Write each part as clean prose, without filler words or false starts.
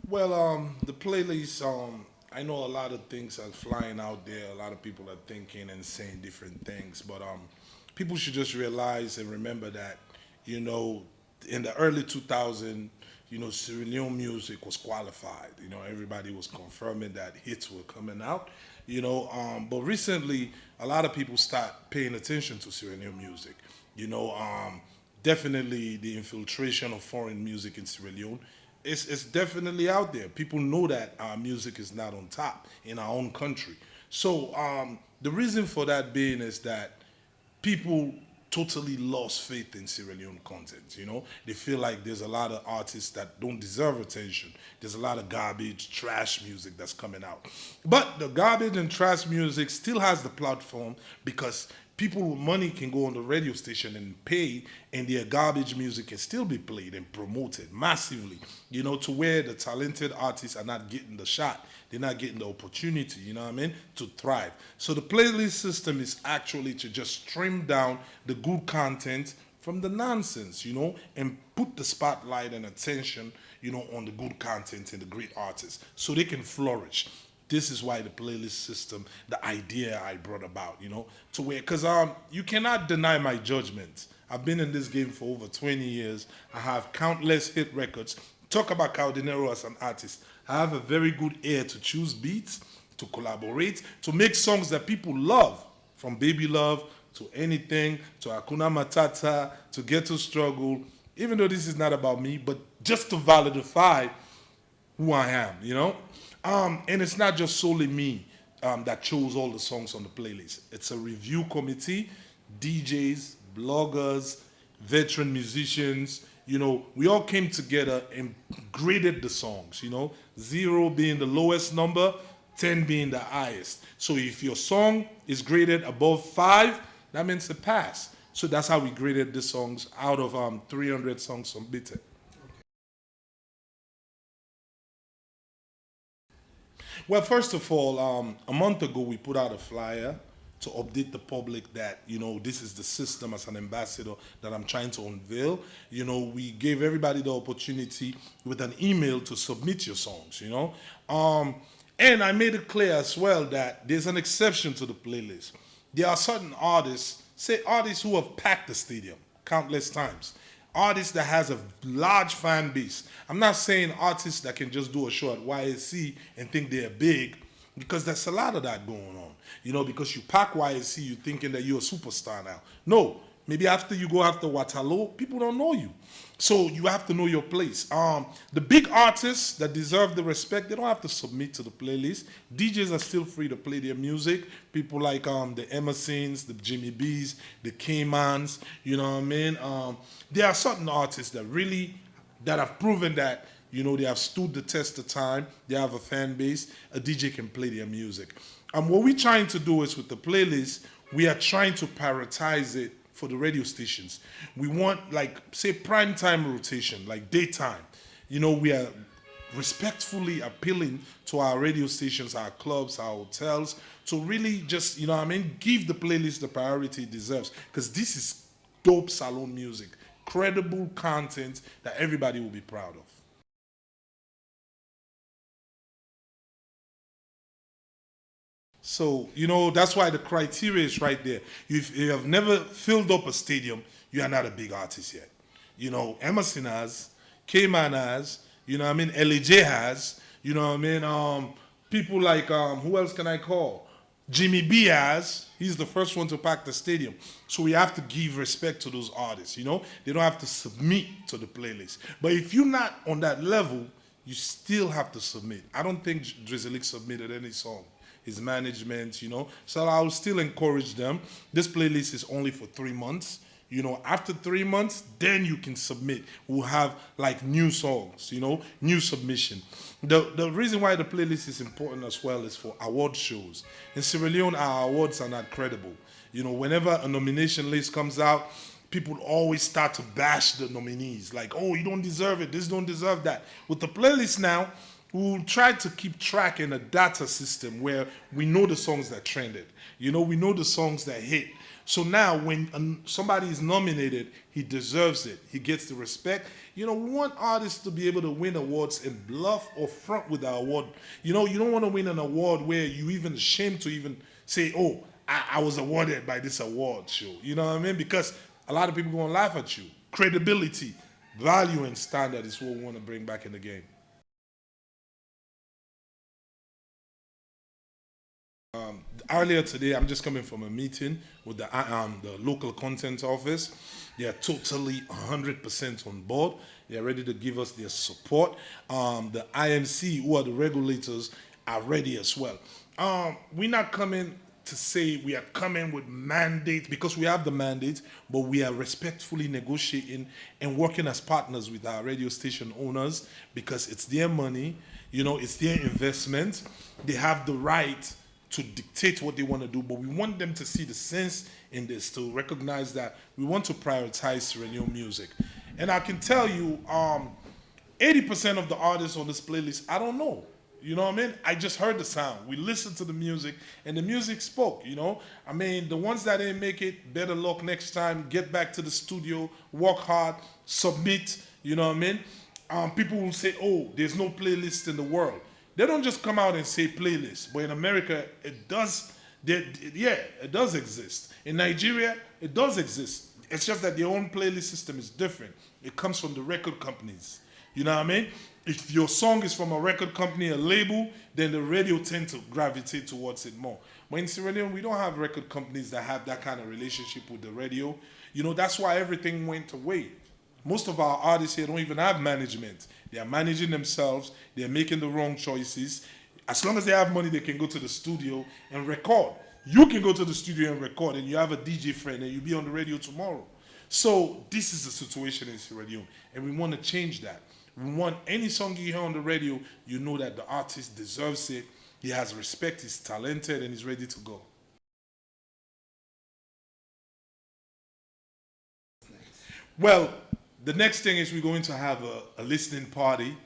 Well, the playlist, I know a lot of things are flying out there. A lot of people are thinking and saying different things, but people should just realize and remember that, you know, in the early 2000s, Sierra Leone music was qualified. Everybody was confirming that hits were coming out. But recently, a lot of people start paying attention to Sierra Leone music. You know, definitely the infiltration of foreign music in Sierra Leone it's definitely out there. People know that our music is not on top in our own country. So the reason for that being is that people totally lost faith in Sierra Leone content. They feel like there's a lot of artists that don't deserve attention. There's a lot of garbage, trash music that's coming out. But the garbage and trash music still has the platform because people with money can go on the radio station and pay, and their garbage music can still be played and promoted massively, to where the talented artists are not getting the shot. They're not getting the opportunity, to thrive. So the playlist system is actually to just trim down the good content from the nonsense, and put the spotlight and attention, on the good content and the great artists so they can flourish. This is why the playlist system, the idea I brought about, to where, because you cannot deny my judgment. I've been in this game for over 20 years. I have countless hit records. Talk about Kaodenero as an artist. I have a very good ear to choose beats, to collaborate, to make songs that people love, from Baby Love to anything, to Hakuna Matata, to Ghetto Struggle, even though this is not about me, but just to validate who I am, And it's not just solely me that chose all the songs on the playlist. It's a review committee, DJs, bloggers, veteran musicians. We all came together and graded the songs. 0 being the lowest number, 10 being the highest. So if your song is graded above 5, that means a pass. So that's how we graded the songs out of 300 songs submitted. Well, first of all, a month ago we put out a flyer to update the public that this is the system as an ambassador that I'm trying to unveil. We gave everybody the opportunity with an email to submit your songs. And I made it clear as well that there's an exception to the playlist. There are certain artists, say artists who have packed the stadium countless times, artists that has a large fan base. I'm not saying artists that can just do a show at YSC and think they're big, because there's a lot of that going on. Because you pack YSC, you're thinking that you're a superstar now. No, maybe after you go after Waterloo, people don't know you. So you have to know your place. The big artists that deserve the respect, they don't have to submit to the playlist. DJs are still free to play their music. People like the Emersons, the Jimmy B's, the Caymans, you know what I mean? There are certain artists that have proven that they have stood the test of time. They have a fan base. A DJ can play their music. What we're trying to do is with the playlist, we are trying to prioritize it for the radio stations. We want, like, say, prime time rotation, like daytime. We are respectfully appealing to our radio stations, our clubs, our hotels, to really just, give the playlist the priority it deserves. Because this is dope salon music, credible content that everybody will be proud of. So, that's why the criteria is right there. If you have never filled up a stadium, you are not a big artist yet. Emerson has, K-Man has, LAJ has, people like, who else can I call? Jimmy B has, he's the first one to pack the stadium. So we have to give respect to those artists, They don't have to submit to the playlist. But if you're not on that level, you still have to submit. I don't think Drizzlick submitted any song. His management, So I'll still encourage them. This playlist is only for 3 months. After 3 months, then you can submit. We'll have like new songs, new submission. The reason why the playlist is important as well is for award shows. In Sierra Leone, our awards are not credible. Whenever a nomination list comes out, people always start to bash the nominees. Like, oh, you don't deserve it. This don't deserve that. With the playlist now, we'll try to keep track in a data system where we know the songs that trended. We know the songs that hit. So now when somebody is nominated, he deserves it. He gets the respect. We want artists to be able to win awards and bluff or front with the award. You don't want to win an award where you even ashamed to even say, oh, I was awarded by this award show. You know what I mean? Because a lot of people going to laugh at you. Credibility, value, and standard is what we want to bring back in the game. Earlier today, I'm just coming from a meeting with the local content office. They are totally 100% on board. They are ready to give us their support. The IMC, who are the regulators, are ready as well. We're not coming to say we are coming with mandates because we have the mandate, but we are respectfully negotiating and working as partners with our radio station owners because it's their money, it's their investment. They have the right to dictate what they want to do, but we want them to see the sense in this, to recognize that we want to prioritize Sierra Leone music. And I can tell you, 80% of the artists on this playlist, I don't know. You know what I mean? I just heard the sound. We listened to the music, and the music spoke, I mean, the ones that didn't make it, better luck next time. Get back to the studio, work hard, submit, you know what I mean? People will say, oh, there's no playlist in the world. They don't just come out and say playlist, but in America, it does, it does exist. In Nigeria, it does exist. It's just that their own playlist system is different. It comes from the record companies. You know what I mean? If your song is from a record company, a label, then the radio tend to gravitate towards it more. But in Sierra Leone, we don't have record companies that have that kind of relationship with the radio. That's why everything went away. Most of our artists here don't even have management. They are managing themselves. They are making the wrong choices. As long as they have money, they can go to the studio and record. You can go to the studio and record, and you have a DJ friend, and you'll be on the radio tomorrow. So this is the situation in Sierra Leone, and we want to change that. We want any song you hear on the radio, you know that the artist deserves it. He has respect, he's talented, and he's ready to go. Well, the next thing is we're going to have a listening party,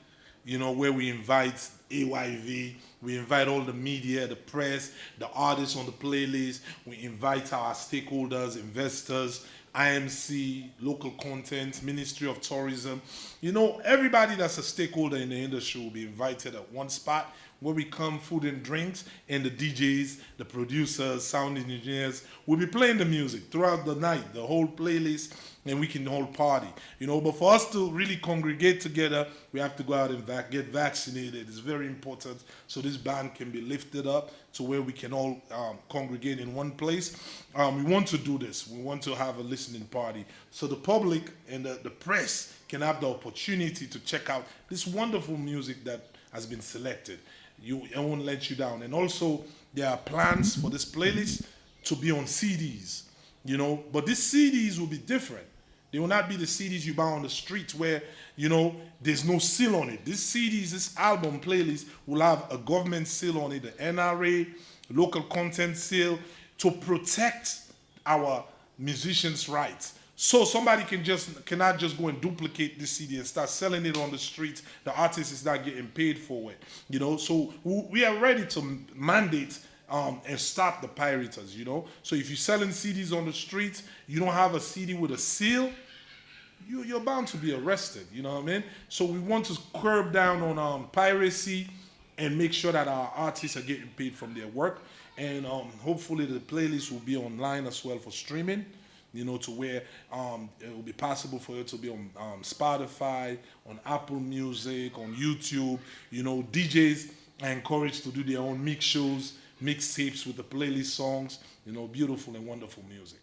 where we invite AYV, we invite all the media, the press, the artists on the playlist, we invite our stakeholders, investors, IMC, local content, Ministry of Tourism. Everybody that's a stakeholder in the industry will be invited at one spot where we come, food and drinks, and the DJs, the producers, sound engineers will be playing the music throughout the night, the whole playlist, and we can all party. But for us to really congregate together, we have to go out and get vaccinated. It's very important so this ban can be lifted up to where we can all congregate in one place. We want to do this. We want to have a listening party so the public and the press can have the opportunity to check out this wonderful music that has been selected. It won't let you down. And also, there are plans for this playlist to be on CDs, but these CDs will be different. They will not be the CDs you buy on the street where, there's no seal on it. These CDs, this album playlist will have a government seal on it, the NRA, local content seal, to protect our musicians' rights. So somebody cannot just go and duplicate this CD and start selling it on the street. The artist is not getting paid for it, So we are ready to mandate and stop the pirates, So if you're selling CDs on the street, you don't have a CD with a seal, you're bound to be arrested, you know what I mean? So we want to curb down on piracy and make sure that our artists are getting paid from their work. And hopefully the playlist will be online as well for streaming, to where it will be possible for it to be on Spotify, on Apple Music, on YouTube. DJs are encouraged to do their own mix shows, mix tapes with the playlist songs, beautiful and wonderful music.